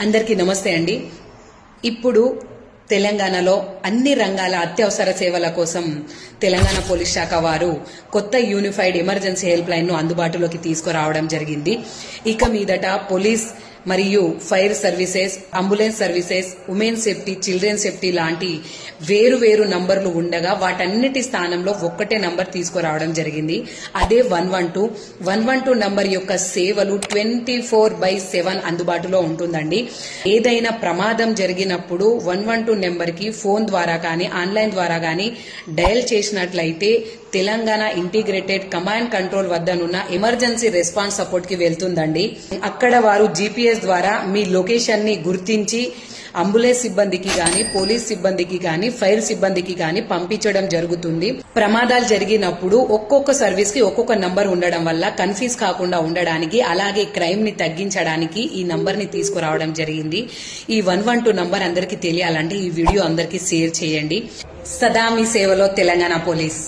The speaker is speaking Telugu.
అందరికీ నమస్తే అండి. ఇప్పుడు తెలంగాణలో అన్ని రంగాల అత్యవసర సేవల కోసం తెలంగాణ పోలీస్ శాఖ వారు కొత్త యూనిఫైడ్ ఎమర్జెన్సీ హెల్ప్ లైన్ ను అందుబాటులోకి తీసుకురావడం జరిగింది. ఇక మీదట పోలీస్ మరియు fire services, ambulance services, women safety, children safety లాంటి వేరు నంబర్లు ఉండగా వాటన్నిటి స్థానంలో ఒక్కటే నంబర్ తీసుకురావడం జరిగింది. అదే 112. 112 నంబర్ యొక్క సేవలు 24/7 అందుబాటులో ఉంటుందండి. ఏదైనా ప్రమాదం జరిగినప్పుడు 112 నెంబర్ కి ఫోన్ ద్వారా కానీ ఆన్లైన్ ద్వారా కానీ డయల్ చేసినట్లయితే తెలంగాణ ఇంటిగ్రేటెడ్ కమాండ్ కంట్రోల్ వద్దనున్న ఎమర్జెన్సీ రెస్పాన్స్ సపోర్ట్ కి వెళ్తుందండి. అక్కడ వారు GPS ద్వారా మీ లొకేషన్ ని గుర్తించి అంబులెన్స్ సిబ్బందికి గాని, పోలీస్ సిబ్బందికి గాని, ఫైర్ సిబ్బందికి గాని పంపించడం జరుగుతుంది. ప్రమాదాలు జరిగినప్పుడు ఒక్కొక్క సర్వీస్ కి ఒక్కొక్క నంబర్ ఉండడం వల్ల కన్ఫ్యూజ్ కాకుండా ఉండడానికి, అలాగే క్రైమ్ ని తగ్గించడానికి ఈ నంబర్ ని తీసుకురావడం జరిగింది. ఈ 112 నంబర్ అందరికీ తెలియాలంటే ఈ వీడియో అందరికీ షేర్ చేయండి. సదా మీ సేవలో తెలంగాణ పోలీస్.